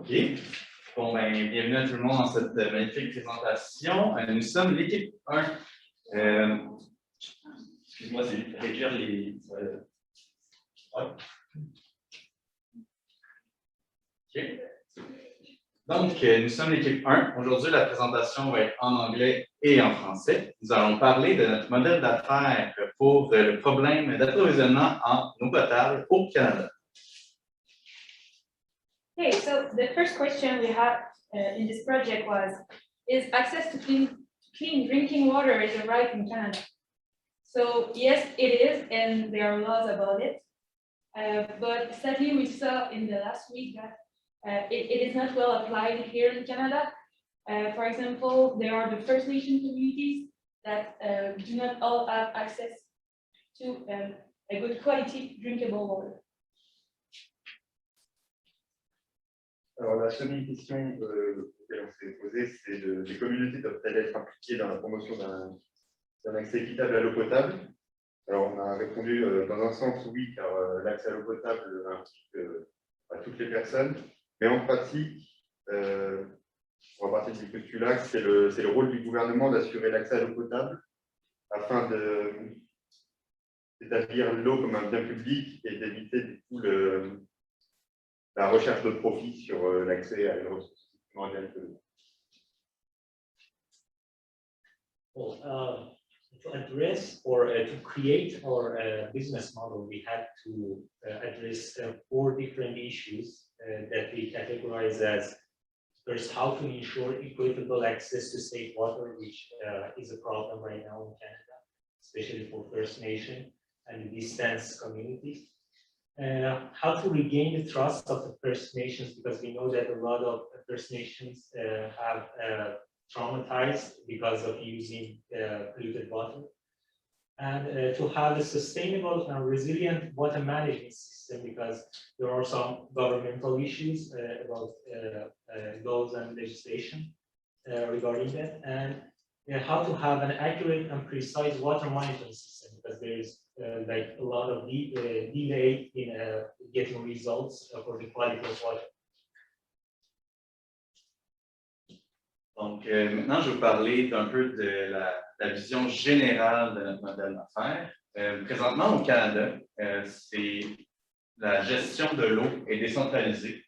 OK. Bon, ben, bienvenue à tout le monde dans cette magnifique présentation. Nous sommes l'équipe 1. Excuse-moi, c'est réduire les... Ouais. OK. Donc, nous sommes l'équipe 1. Aujourd'hui, la présentation va être en anglais et en français. Nous allons parler de notre modèle d'affaires pour le problème d'approvisionnement en eau potable au Canada. Okay, so the first question we had in this project was, is access to clean drinking water is a right in Canada? So yes, it is, and there are laws about it. But sadly, we saw in the last week that it is not well applied here in Canada. For example, there are the First Nation communities that do not all have access to a good quality drinkable water. Alors, la seconde question auquel on s'est posée, c'est les communautés doivent-elles être impliquées dans la promotion d'un accès équitable à l'eau potable? Alors, on a répondu dans un sens oui, car l'accès à l'eau potable implique à toutes les personnes, mais en pratique, on va partir du postulat que c'est le rôle du gouvernement d'assurer l'accès à l'eau potable afin d'établir l'eau comme un bien public et d'éviter du coup la recherche de profit sur l'accès à une ressource mondiale. Well, to address or to create our business model, we had to address 4 different issues that we categorize as first, how to ensure equitable access to safe water, which is a problem right now in Canada, especially for First Nation and distance communities. How to regain the trust of the First Nations, because we know that a lot of First Nations have traumatized because of using polluted water, and to have a sustainable and resilient water management system, because there are some governmental issues about laws and legislation regarding that, and how to have an accurate and precise water monitoring system, because there is like a lot of delay in getting results for the quality of water. Donc, maintenant, je vais vous parler d'un peu de la vision générale de notre modèle d'affaires. Présentement, au Canada, la gestion de l'eau est décentralisée.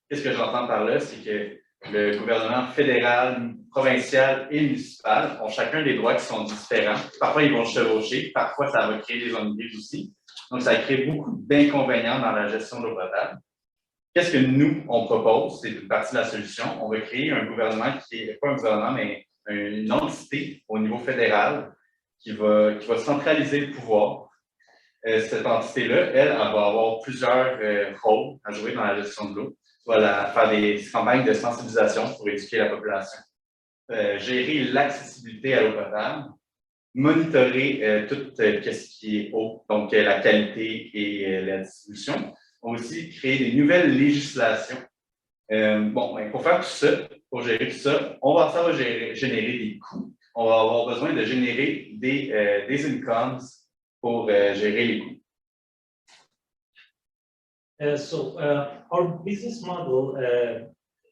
Qu'est-ce que j'entends par là? C'est que le gouvernement fédéral, provincial et municipal ont chacun des droits qui sont différents. Parfois, ils vont se chevaucher. Parfois, ça va créer des zones grises aussi. Donc, ça crée beaucoup d'inconvénients dans la gestion de l'eau potable. Qu'est-ce que nous, on propose? C'est une partie de la solution. On va créer un gouvernement qui n'est pas un gouvernement, mais une entité au niveau fédéral qui va centraliser le pouvoir. Cette entité-là, elle va avoir plusieurs rôles à jouer dans la gestion de l'eau. Voilà, faire des campagnes de sensibilisation pour éduquer la population, gérer l'accessibilité à l'eau potable, monitorer tout ce qui est eau, donc la qualité et la distribution. On va aussi créer des nouvelles législations. Pour faire tout ça, pour gérer tout ça, ça va générer des coûts. On va avoir besoin de générer des incomes pour gérer les coûts. So our business model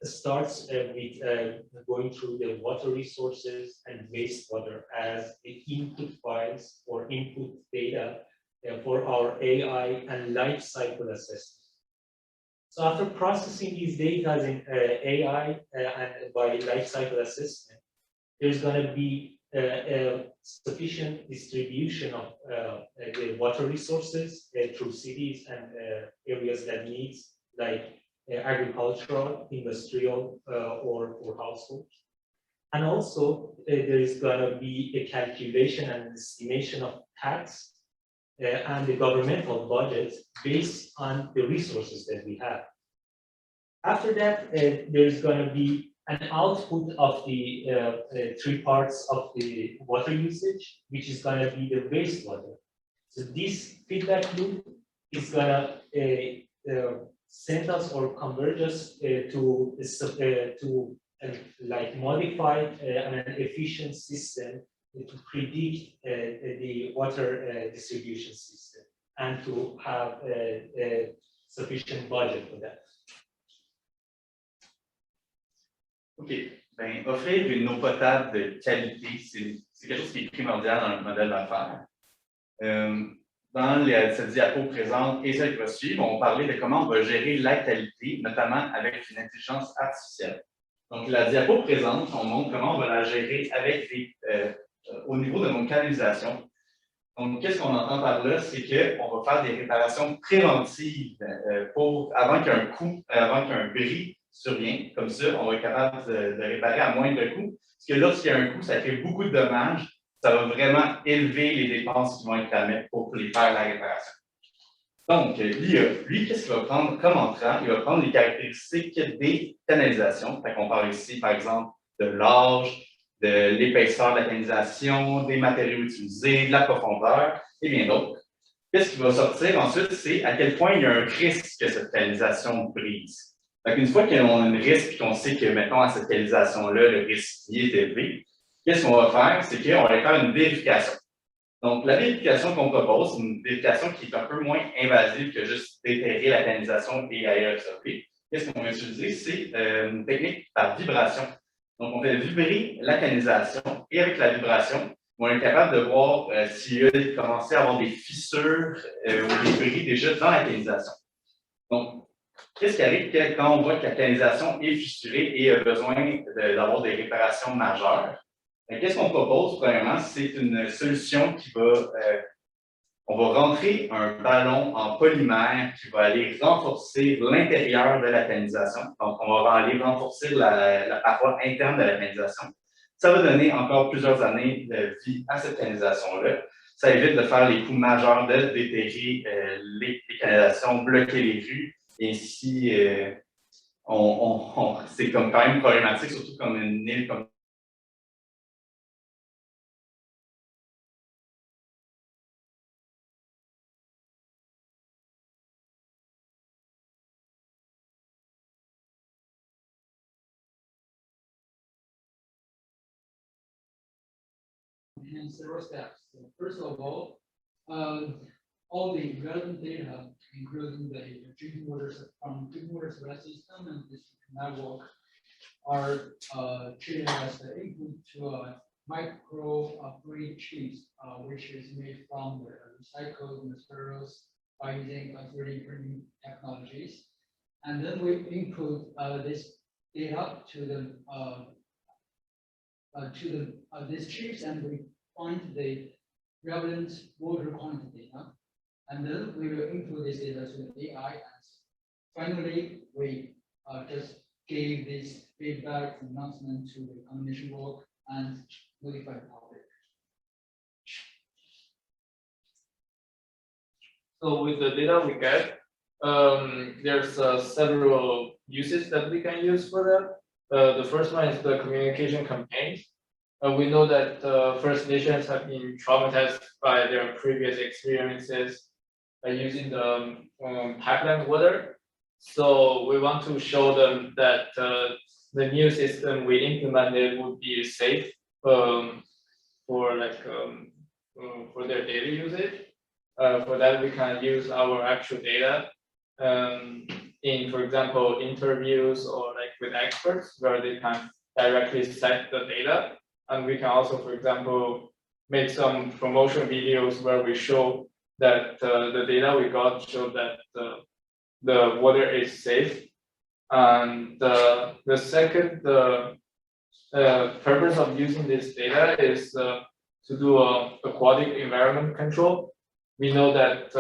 starts with going through the water resources and wastewater as the input files or input data for our AI and life cycle assessment. So after processing these data in AI and by life cycle assessment, there's going to be a sufficient distribution of the water resources through cities and areas that needs like agricultural, industrial, or households. And also there is going to be a calculation and estimation of tax and the governmental budget based on the resources that we have. After that, there is going to be an output of the 3 parts of the water usage, which is going to be the wastewater. So this feedback loop is going to send us or converge us to like modify an efficient system to predict the water distribution system and to have a sufficient budget for that. OK. Ben, offrir une eau potable de qualité, c'est quelque chose qui est primordial dans le modèle d'affaires. Dans cette diapo présente et celle qui va suivre, on va parler de comment on va gérer la qualité, notamment avec une intelligence artificielle. Donc, la diapo présente, on montre comment on va la gérer avec au niveau de nos canalisations. Donc, qu'est-ce qu'on entend par là? C'est qu'on va faire des réparations préventives avant qu'un bris survienne. Comme ça, on va être capable de réparer à moindre coût. Parce que lorsqu'il y a un coût, ça fait beaucoup de dommages. Ça va vraiment élever les dépenses qui vont être à mettre pour les faire la réparation. Donc, l'IA, lui, qu'est-ce qu'il va prendre comme entrant? Il va prendre les caractéristiques des canalisations. Fait qu'on parle ici, par exemple, de l'âge, de l'épaisseur de la canalisation, des matériaux utilisés, de la profondeur et bien d'autres. Qu'est-ce qui va sortir ensuite, c'est à quel point il y a un risque que cette canalisation brise. Une fois qu'on a un risque et qu'on sait que, mettons, à cette canalisation-là, le risque y est élevé, qu'est-ce qu'on va faire? C'est qu'on va aller faire une vérification. Donc, la vérification qu'on propose, c'est une vérification qui est un peu moins invasive que juste déterrer la canalisation et aller observer. Qu'est-ce qu'on va utiliser? C'est une technique par vibration. Donc, on fait vibrer la canalisation et avec la vibration, on est capable de voir s'il y a commencé à avoir des fissures ou des bris déjà dans la canalisation. Donc, qu'est-ce qui arrive quand on voit que la canalisation est fissurée et a besoin d'avoir des réparations majeures? Qu'est-ce qu'on propose, premièrement? C'est une solution qui va... on va rentrer un ballon en polymère qui va aller renforcer l'intérieur de la canalisation. Donc, on va aller renforcer la paroi interne de la canalisation. Ça va donner encore plusieurs années de vie à cette canalisation-là. Ça évite de faire les coûts majeurs de déterrer les canalisations, bloquer les rues. Et ainsi, c'est comme quand même problématique, surtout comme une île comme in several steps. So first of all the relevant data, including the drinking water supply system and distribution network, are treated as the input to a micro-fluid chips, which is made from the recycled materials by using 3D printing technologies. And then we input this data to these chips, and we find the relevant water quantity. And then we will input this data to the AI. And finally, we just gave this feedback announcement to the combination work and notify the public. So with the data we get, there's several uses that we can use for that. The first one is the communication campaigns. We know that First Nations have been traumatized by their previous experiences using the pipeline water. So we want to show them that the new system we implemented would be safe for their daily usage. For that, we can use our actual data in, for example, interviews or with experts, where they can directly set the data. And we can also, for example, make some promotion videos where we show that the data we got show that the water is safe. And the second purpose of using this data is to do aquatic environment control. We know that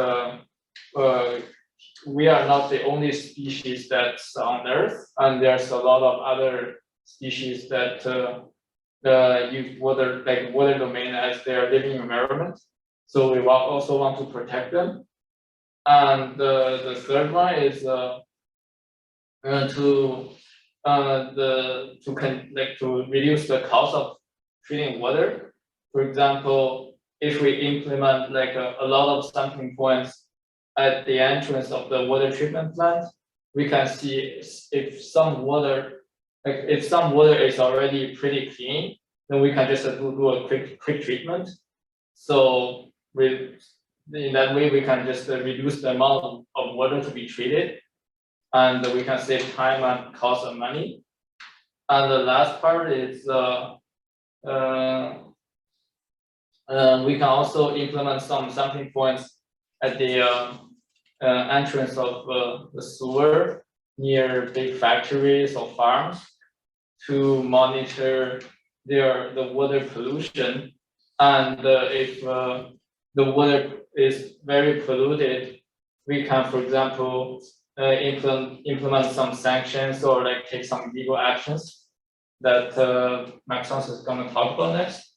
we are not the only species that's on Earth, and there's a lot of other species that use water, water domain as their living environment. So we also want to protect them. And the third one is to reduce the cost of treating water. For example, if we implement a lot of sampling points at the entrance of the water treatment plant, we can see if some water is already pretty clean, then we can just do a quick treatment. So in that way, we can just reduce the amount of water to be treated, and we can save time and cost and money. And the last part is we can also implement some sampling points at the entrance of the sewer near big factories or farms to monitor the water pollution. And if the water is very polluted, we can, for example, implement some sanctions or like take some legal actions that Maxence is going to talk about next.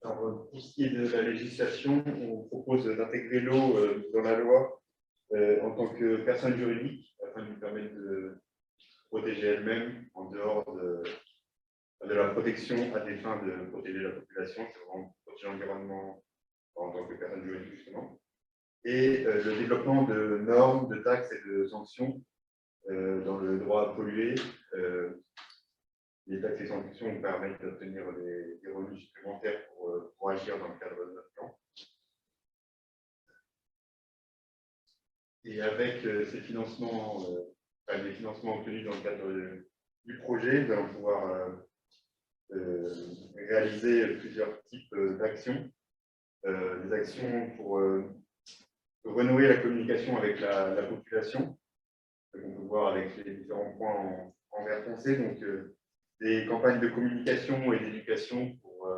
Alors, pour ce qui est de la législation, on propose d'intégrer l'eau dans la loi en tant que personne juridique afin de lui permettre de protéger elle-même en dehors de la protection à des fins de protéger la population, c'est vraiment protéger l'environnement en tant que personne juridique justement. Et le développement de normes, de taxes et de sanctions dans le droit à polluer. Les taxes et sanctions nous permettent d'obtenir des revenus supplémentaires pour agir dans le cadre de notre plan. Et avec ces financements, les financements obtenus dans le cadre du projet, nous allons pouvoir réaliser plusieurs types d'actions. Des actions pour renouer la communication avec la population. On peut voir avec les différents points en vert foncé. Donc, des campagnes de communication et d'éducation pour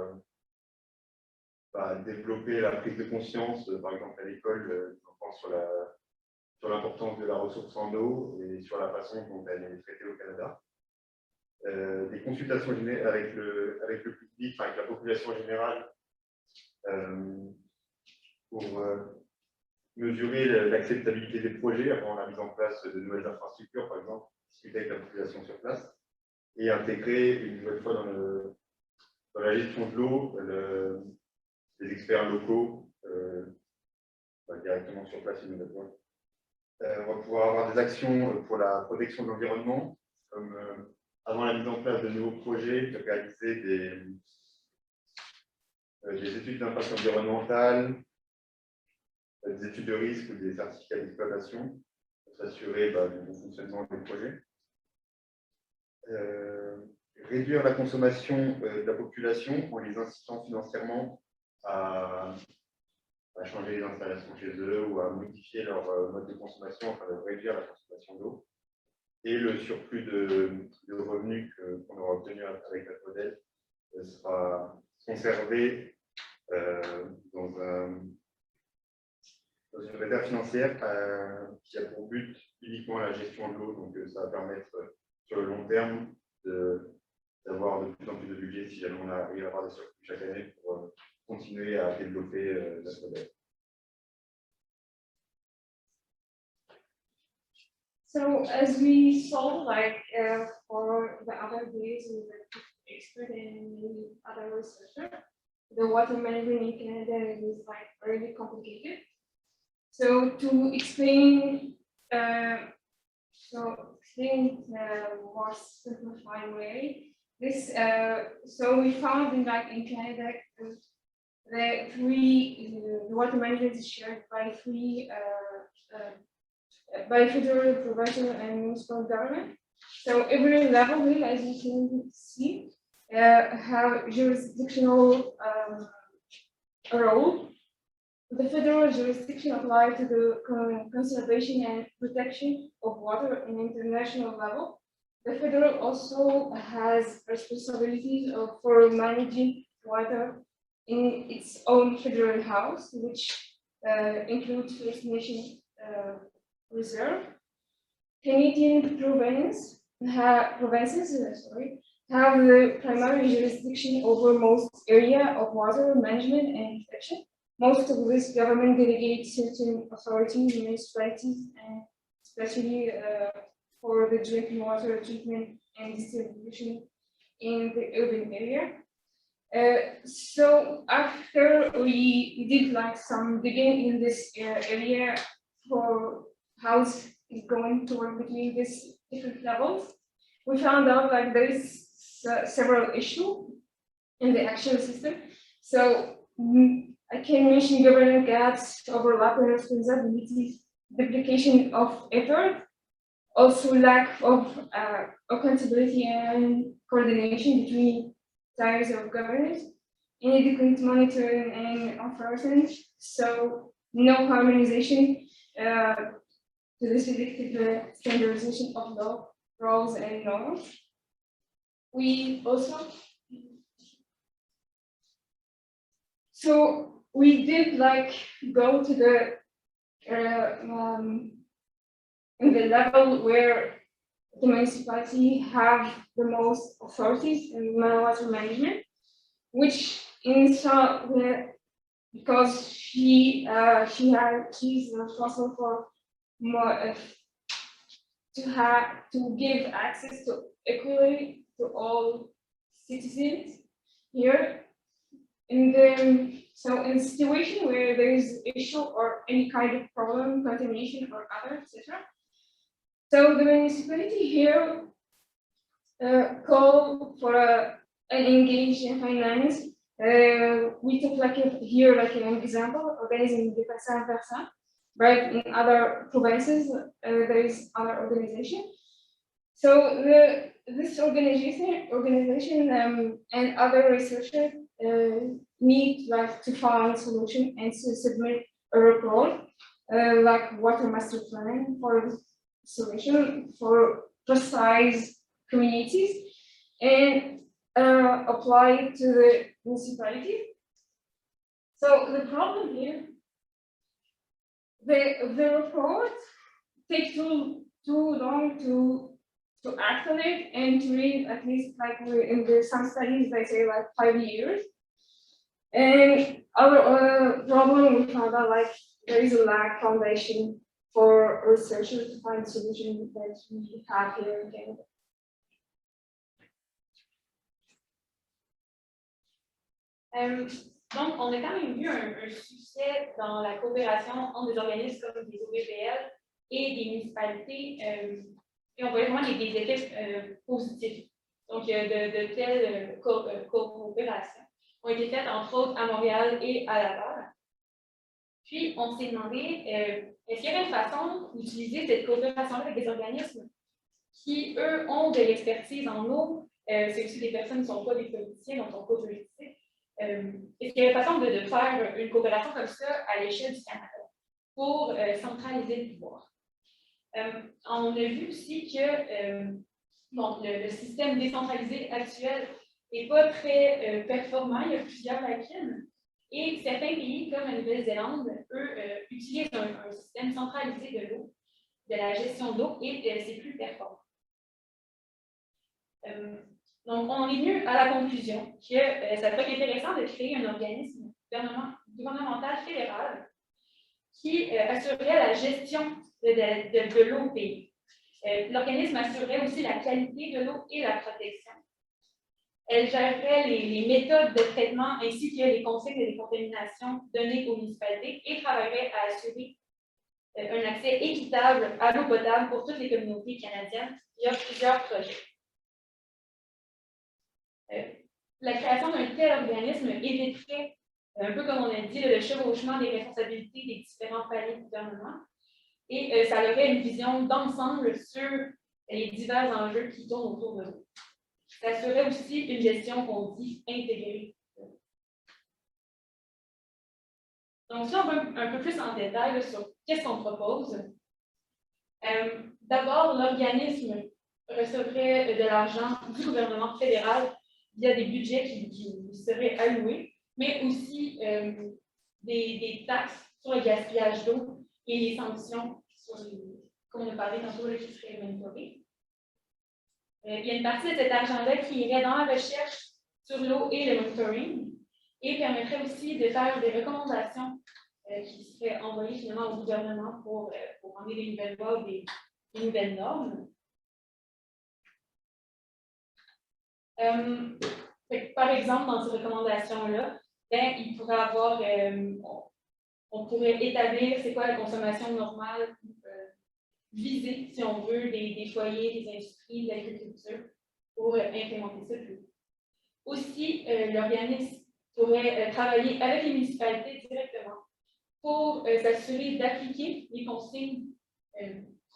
développer la prise de conscience, par exemple à l'école, des enfants sur l'importance de la ressource en eau et sur la façon dont elle est traitée au Canada. Des consultations avec le public, avec la population générale, pour mesurer l'acceptabilité des projets avant la mise en place de nouvelles infrastructures, par exemple, discuter avec la population sur place. Et intégrer une nouvelle fois dans la gestion de l'eau les experts locaux directement sur place une nouvelle fois. On va pouvoir avoir des actions pour la protection de l'environnement, comme avant la mise en place de nouveaux projets, de réaliser des études d'impact environnemental, des études de risque ou des certificats d'exploitation pour s'assurer du bon fonctionnement des projets. Réduire la consommation de la population en les incitant financièrement à changer les installations chez eux ou à modifier leur mode de consommation afin de réduire la consommation d'eau. Et le surplus de revenus qu'on aura obtenu avec notre modèle sera conservé dans une réserve financière qui a pour but uniquement la gestion de l'eau. Donc ça va permettre sur le long terme d'avoir de plus en plus de budget si jamais on arrive à avoir des surplus chaque année pour continuer à développer notre modèle. So as we saw, for the other days, we were expert in many other researchers. The water management in Canada is very complicated. So to explain, in a more simplified way, so we found in Canada the water management is shared by three. By federal, provincial, and municipal government. So every level, as you can see, have jurisdictional role. The federal jurisdiction applies to the conservation and protection of water in international level. The federal also has responsibilities for managing water in its own federal house, which includes First Nation reserve. Canadian provinces have the primary jurisdiction over most area of water management and protection. Most of this government delegates certain authorities, municipalities, and especially for the drinking water treatment and distribution in the urban area. So after we did some digging in this area for how it's going to work between these different levels, we found out there is several issues in the actual system. So I can mention governance gaps, overlapping responsibilities, duplication of effort, also lack of accountability and coordination between tiers of governance, inadequate monitoring and enforcement, so no harmonization to this predictive standardization of law, rules, and norms. We also, so we did like go to the in the level where the municipality have the most authorities in water management, which in some because she's responsible for more to give access to equally to all citizens here. In a situation where there is issue or any kind of problem, contamination or other, etc. So the municipality here call for an engaged in finance. We took like here like an example, organism de Bassin Versa, but in other provinces there is other organization. So this organization and other researchers need like to find solution and to submit a report like water master plan for solution for precise communities and apply it to the municipality. So the problem here, the report takes too long to act on it and to read, at least like in some studies they say like 5 years. And other problem we found out like there is a lack foundation for researchers to find solutions that we have here in Canada. Donc, on a quand même vu un succès dans la coopération entre des organismes comme des OBPL et des municipalités, et on voit vraiment des effets positifs. Donc, de telles coopérations ont été faites, entre autres, à Montréal et à Laval. Puis, on s'est demandé, est-ce qu'il y avait une façon d'utiliser cette coopération avec des organismes qui, eux, ont de l'expertise en eau? C'est aussi des personnes qui ne sont pas des politiciens, donc ne sont pas politiciens. Est-ce qu'il y a une façon de faire une coopération comme ça à l'échelle du Canada pour centraliser le pouvoir? On a vu aussi que bon, le système décentralisé actuel n'est pas très performant, il y a plusieurs lacunes. Et certains pays, comme la Nouvelle-Zélande, eux, utilisent un système centralisé de l'eau, de la gestion de l'eau, et c'est plus performant. Donc, on est venu à la conclusion que ça peut être intéressant de créer un organisme gouvernemental fédéral qui assurerait la gestion de l'eau au pays. L'organisme assurerait aussi la qualité de l'eau et la protection. Elle gérerait les méthodes de traitement ainsi que les consignes de décontamination données aux municipalités et travaillerait à assurer un accès équitable à l'eau potable pour toutes les communautés canadiennes. Il y a plusieurs projets. La création d'un tel organisme éviterait, un peu comme on a dit, le chevauchement des responsabilités des différents paliers de gouvernement et ça aurait une vision d'ensemble sur les divers enjeux qui tournent autour de l'eau. Ça assurerait aussi une gestion qu'on dit intégrée. Donc, si on va un peu plus en détail sur qu'est-ce qu'on propose. D'abord, l'organisme recevrait de l'argent du gouvernement fédéral via des budgets qui seraient alloués, mais aussi des taxes sur le gaspillage d'eau et les sanctions, comme on a parlé tantôt, qui seraient monitorées. Il y a une partie de cet argent-là qui irait dans la recherche sur l'eau et le monitoring et permettrait aussi de faire des recommandations qui seraient envoyées finalement au gouvernement pour emmener des nouvelles lois ou des nouvelles normes. Par exemple, dans ces recommandations-là, il pourrait avoir, on pourrait établir c'est quoi la consommation normale, viser, si on veut, des foyers, des industries, de l'agriculture, pour implémenter ça plus. Aussi, l'organisme pourrait travailler avec les municipalités directement pour s'assurer d'appliquer les consignes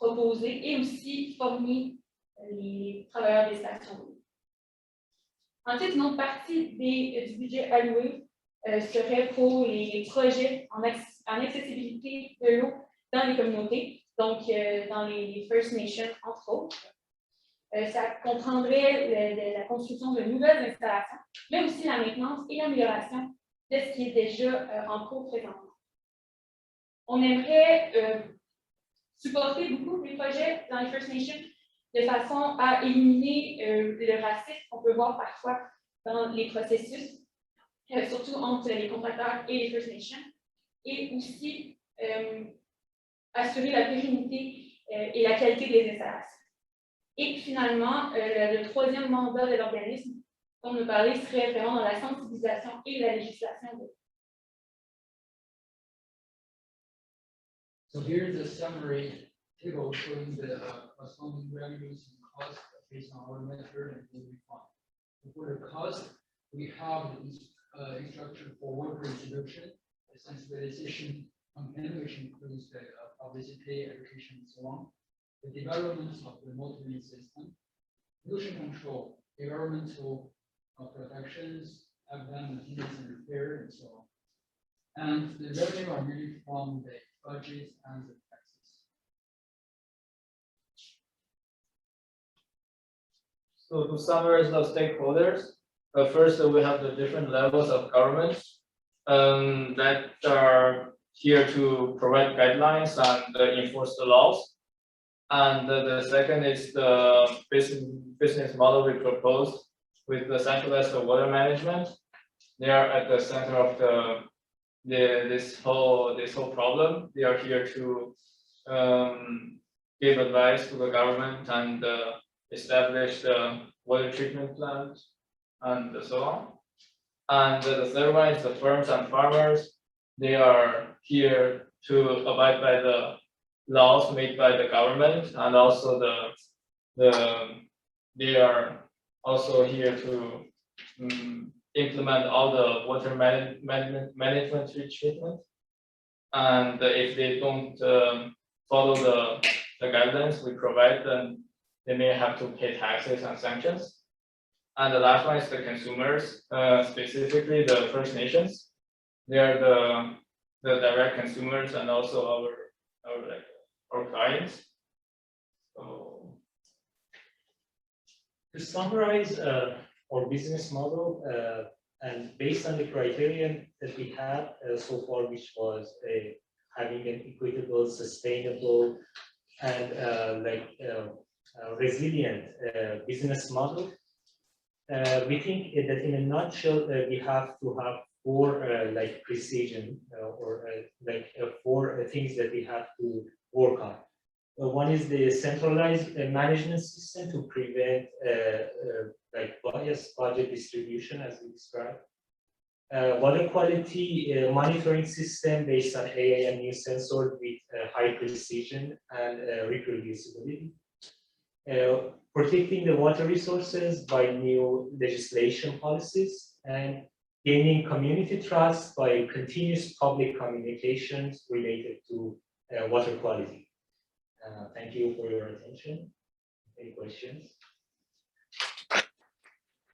proposer et aussi former les travailleurs des stations d'eau. Ensuite, une autre partie du budget alloué serait pour les projets en accessibilité de l'eau dans les communautés, donc dans les First Nations, entre autres. Ça comprendrait la construction de nouvelles installations, mais aussi la maintenance et l'amélioration de ce qui est déjà en cours présentement. On aimerait supporter beaucoup les projets dans les First Nations de façon à éliminer le racisme qu'on peut voir parfois dans les processus, surtout entre les contracteurs et les First Nations, et aussi assurer la pérennité et la qualité des installations. Et finalement, le troisième mandat de l'organisme, dont nous parler, serait vraiment dans la sensibilisation et la législation. So here's a summary table showing the corresponding revenues and costs based on our method and delivery fund. For the cost, we have the structure for water distribution, the sensibilization campaign, which includes the publicity, education, and so on. The development of the monitoring system, pollution control, environmental protections, FM maintenance and repair, and so on. And the revenue are really from the budgets and the taxes. So to summarize the stakeholders, first we have the different levels of government that are here to provide guidelines and enforce the laws. And the second is the business model we proposed with the centralized water management. They are at the center of this whole problem. They are here to give advice to the government and establish the water treatment plant and so on. And the third one is the firms and farmers. They are here to abide by the laws made by the government, and also they are also here to implement all the water management treatment. And if they don't follow the guidelines we provide, then they may have to pay taxes and sanctions. And the last one is the consumers, specifically the First Nations. They are the direct consumers and also our clients. So, to summarize our business model, and based on the criterion that we have so far, which was having an equitable, sustainable, and resilient business model, we think that in a nutshell, we have to have four precision or four things that we have to work on. One is the centralized management system to prevent biased budget distribution, as we described. Water quality monitoring system based on AI and new sensor with high precision and reproducibility. Protecting the water resources by new legislation policies, and gaining community trust by continuous public communications related to water quality. Thank you for your attention. Any questions?